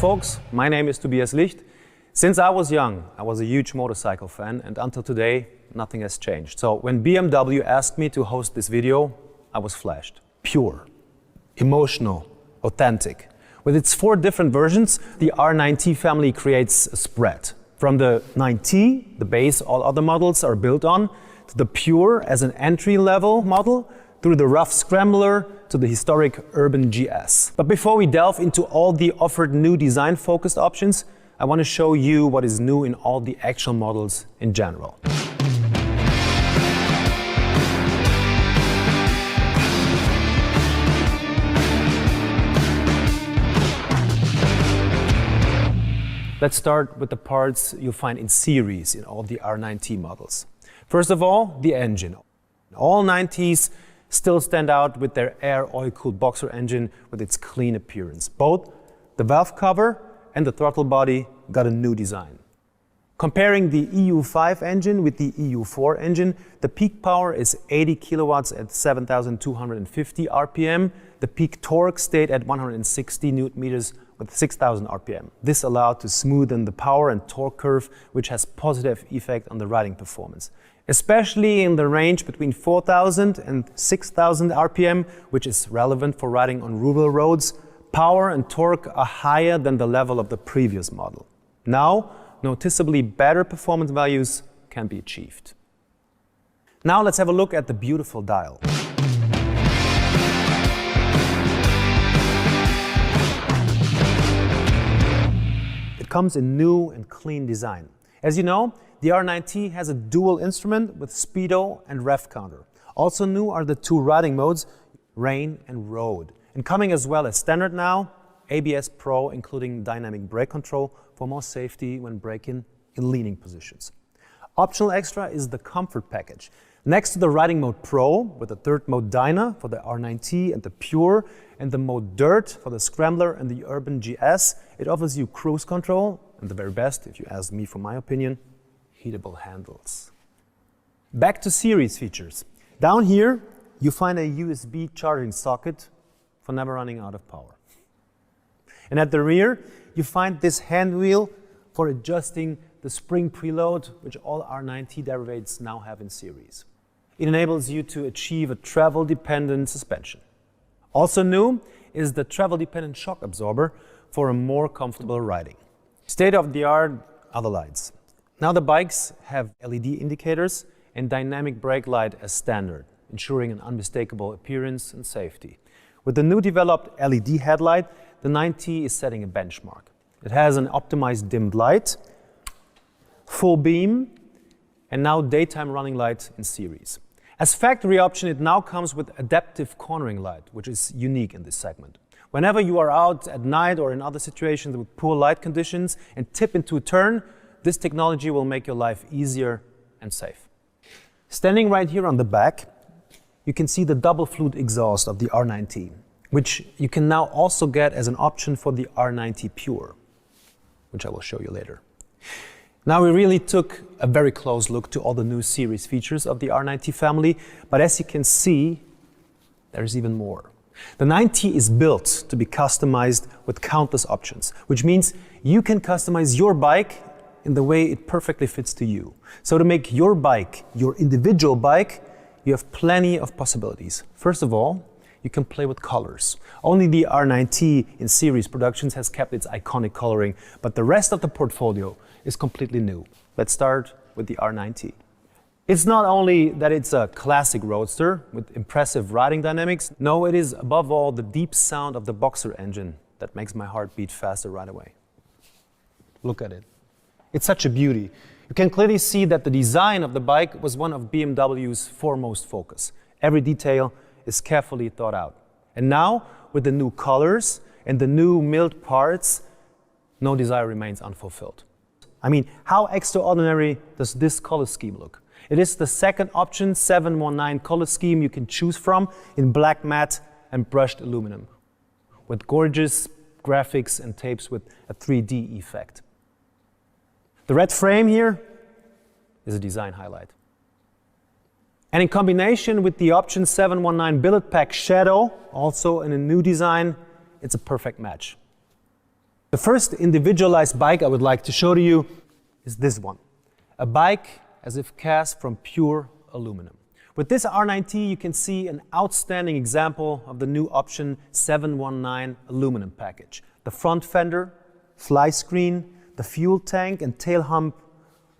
folks, my name is Tobias Licht. Since I was young, I was a huge motorcycle fan, and until today, nothing has changed. So when BMW asked me to host this video, I was flashed. Pure, emotional, authentic. With its 4 different versions, the nineT family creates a spread. From the nineT, the base all other models are built on, to the Pure as an entry-level model, through the rough Scrambler to the historic Urban GS. But before we delve into all the offered new design-focused options, I want to show you what is new in all the actual models in general. Let's start with the parts you'll find in series in all the nineT models. First of all, the engine. All nineTs still stand out with their air oil-cooled boxer engine with its clean appearance. Both the valve cover and the throttle body got a new design. Comparing the EU5 engine with the EU4 engine, the peak power is 80 kilowatts at 7,250 RPM. The peak torque stayed at 160 Newton meters with 6,000 RPM. This allowed to smoothen the power and torque curve, which has positive effect on the riding performance. Especially in the range between 4,000 and 6,000 RPM, which is relevant for riding on rural roads, power and torque are higher than the level of the previous model. Now, noticeably better performance values can be achieved. Now let's have a look at the beautiful dial. It comes in new and clean design. As you know, the nineT has a dual instrument with speedo and rev counter. Also new are the 2 riding modes, rain and road. And coming as well as standard now, ABS Pro including dynamic brake control for more safety when braking in leaning positions. Optional extra is the comfort package. Next to the riding mode Pro with the 3rd mode Dyna for the nineT and the Pure and the mode Dirt for the Scrambler and the Urban GS, it offers you cruise control and the very best, if you ask me for my opinion, heatable handles. Back to series features. Down here, you find a USB charging socket for never running out of power. And at the rear, you find this hand wheel for adjusting the spring preload, which all nineT derivatives now have in series. It enables you to achieve a travel-dependent suspension. Also new is the travel-dependent shock absorber for a more comfortable riding. State-of-the-art are the lights. Now the bikes have LED indicators and dynamic brake light as standard, ensuring an unmistakable appearance and safety. With the new developed LED headlight, the nineT is setting a benchmark. It has an optimized dimmed light, full beam, and now daytime running light in series. As factory option, it now comes with adaptive cornering light, which is unique in this segment. Whenever you are out at night or in other situations with poor light conditions and tip into a turn, this technology will make your life easier and safe. Standing right here on the back, you can see the double flute exhaust of the nineT, which you can now also get as an option for the nineT Pure, which I will show you later. Now we really took a very close look to all the new series features of the nineT family, but as you can see, there's even more. The nineT is built to be customized with countless options, which means you can customize your bike in the way it perfectly fits to you. So to make your bike your individual bike, you have plenty of possibilities. First of all, you can play with colors. Only the nineT in series productions has kept its iconic coloring, but the rest of the portfolio is completely new. Let's start with the nineT. It's not only that it's a classic roadster with impressive riding dynamics, no, it is above all the deep sound of the boxer engine that makes my heart beat faster right away. Look at it. It's such a beauty. You can clearly see that the design of the bike was one of BMW's foremost focus. Every detail is carefully thought out. And now, with the new colors and the new milled parts, no desire remains unfulfilled. I mean, how extraordinary does this color scheme look? It is the second option 719 color scheme you can choose from in black matte and brushed aluminum, with gorgeous graphics and tapes with a 3D effect. The red frame here is a design highlight. And in combination with the option 719 billet pack shadow, also in a new design, it's a perfect match. The first individualized bike I would like to show to you is this one. A bike as if cast from pure aluminum. With this R9T, you can see an outstanding example of the new option 719 aluminum package. The front fender, fly screen, the fuel tank and tail hump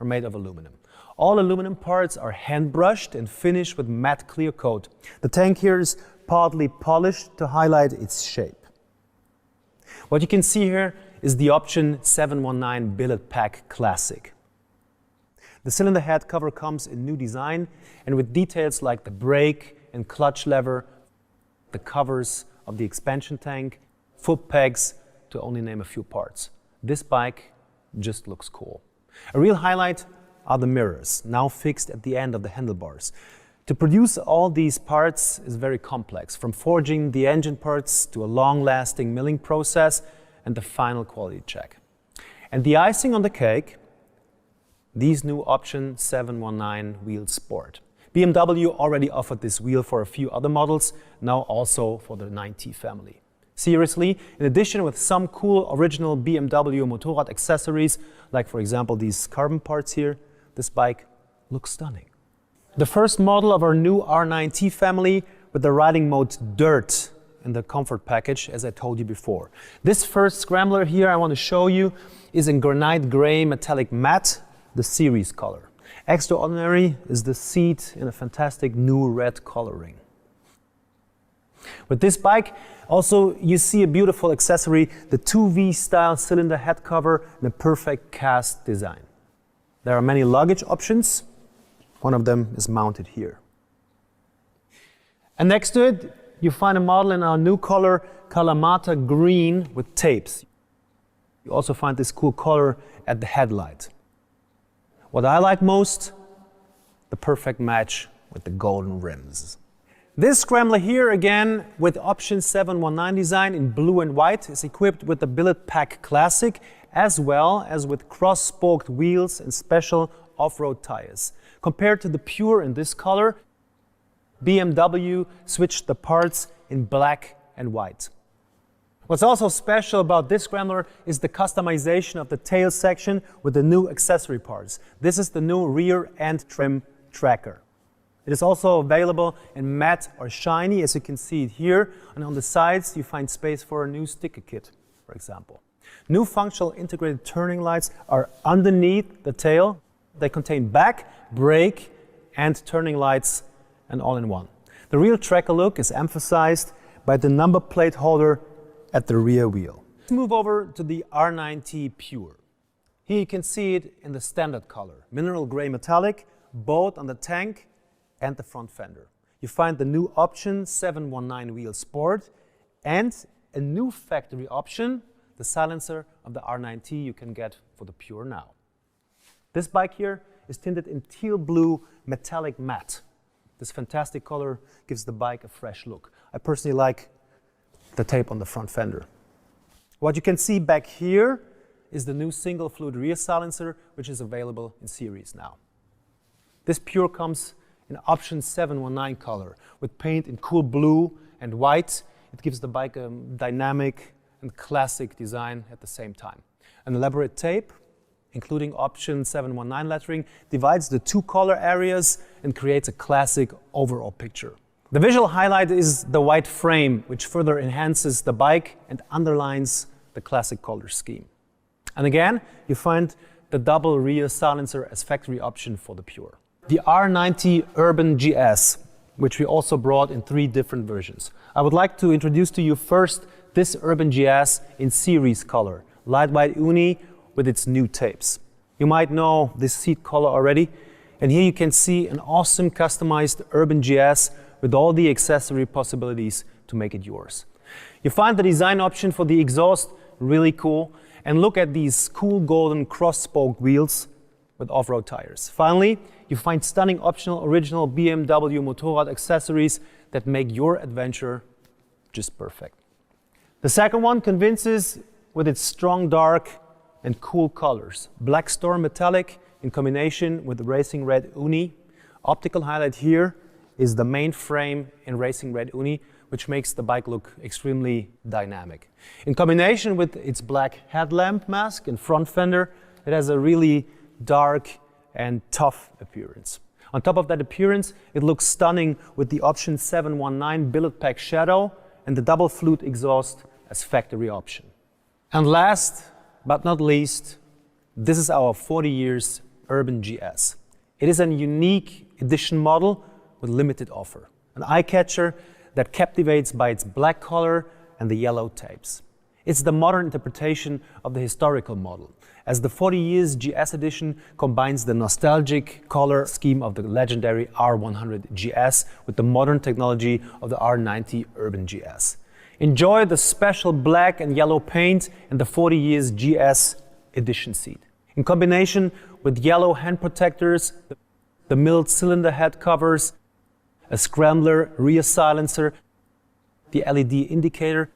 are made of aluminum. All aluminum parts are hand brushed and finished with matte clear coat. The tank here is partly polished to highlight its shape. What you can see here is the option 719 Billet Pack Classic. The cylinder head cover comes in new design and with details like the brake and clutch lever, the covers of the expansion tank, foot pegs, to only name a few parts. This bike just looks cool. A real highlight are the mirrors, now fixed at the end of the handlebars. To produce all these parts is very complex, from forging the engine parts to a long-lasting milling process and the final quality check. And the icing on the cake, these new option 719 Wheel Sport. BMW already offered this wheel for a few other models, now also for the nineT family. Seriously, in addition with some cool original BMW Motorrad accessories, like for example these carbon parts here, this bike looks stunning. The first model of our new R9T family with the riding mode Dirt in the comfort package, as I told you before. This first scrambler here I want to show you is in granite gray metallic matte, the series color. Extraordinary is the seat in a fantastic new red coloring. With this bike, also you see a beautiful accessory, the 2V style cylinder head cover and a perfect cast design. There are many luggage options. One of them is mounted here. And next to it, you find a model in our new color, Kalamata Green with tapes. You also find this cool color at the headlight. What I like most, the perfect match with the golden rims. This scrambler here again with option 719 design in blue and white is equipped with the Billet Pack Classic as well as with cross-spoked wheels and special off-road tires. Compared to the pure in this color, BMW switched the parts in black and white. What's also special about this scrambler is the customization of the tail section with the new accessory parts. This is the new rear end trim tracker. It is also available in matte or shiny, as you can see it here, and on the sides you find space for a new sticker kit, for example. New functional integrated turning lights are underneath the tail. They contain back, brake and turning lights and all in one. The real tracker look is emphasized by the number plate holder at the rear wheel. Let's move over to the R9T Pure. Here you can see it in the standard color, mineral gray metallic, both on the tank and the front fender. You find the new option 719 Wheel Sport and a new factory option, the silencer of the R9T you can get for the Pure now. This bike here is tinted in teal blue metallic matte. This fantastic color gives the bike a fresh look. I personally like the tape on the front fender. What you can see back here is the new single fluid rear silencer, which is available in series now. This Pure comes in option 719 color with paint in cool blue and white. It gives the bike a dynamic and classic design at the same time. An elaborate tape, including option 719 lettering, divides the two color areas and creates a classic overall picture. The visual highlight is the white frame, which further enhances the bike and underlines the classic color scheme. And again, you find the double rear silencer as factory option for the Pure. The R9T Urban GS, which we also brought in 3 different versions. I would like to introduce to you first this Urban GS in series color, light white uni with its new tapes. You might know this seat color already, and here you can see an awesome customized Urban GS with all the accessory possibilities to make it yours. You find the design option for the exhaust really cool, and look at these cool golden cross-spoke wheels with off-road tires. Finally, you find stunning optional original BMW Motorrad accessories that make your adventure just perfect. The second one convinces with its strong dark and cool colors. Black Storm Metallic in combination with the Racing Red Uni. Optical highlight here is the main frame in Racing Red Uni which makes the bike look extremely dynamic. In combination with its black headlamp mask and front fender, it has a really dark and tough appearance. On top of that appearance, it looks stunning with the option 719 billet pack shadow and the double flute exhaust as factory option. And last but not least, this is our 40 years Urban GS. It is a unique edition model with limited offer, an eye-catcher that captivates by its black color and the yellow tapes. It's the modern interpretation of the historical model, as the 40 years GS edition combines the nostalgic color scheme of the legendary R100 GS with the modern technology of the R90 Urban GS. Enjoy the special black and yellow paint and the 40 years GS edition seat. In combination with yellow hand protectors, the milled cylinder head covers, a scrambler rear silencer, the LED indicator,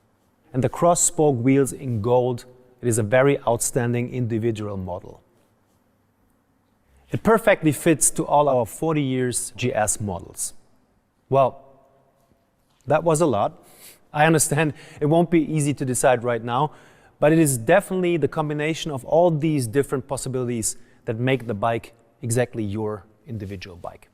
and the cross-spoke wheels in gold, it is a very outstanding individual model. It perfectly fits to all our 40 years GS models. Well, that was a lot. I understand it won't be easy to decide right now, but it is definitely the combination of all these different possibilities that make the bike exactly your individual bike.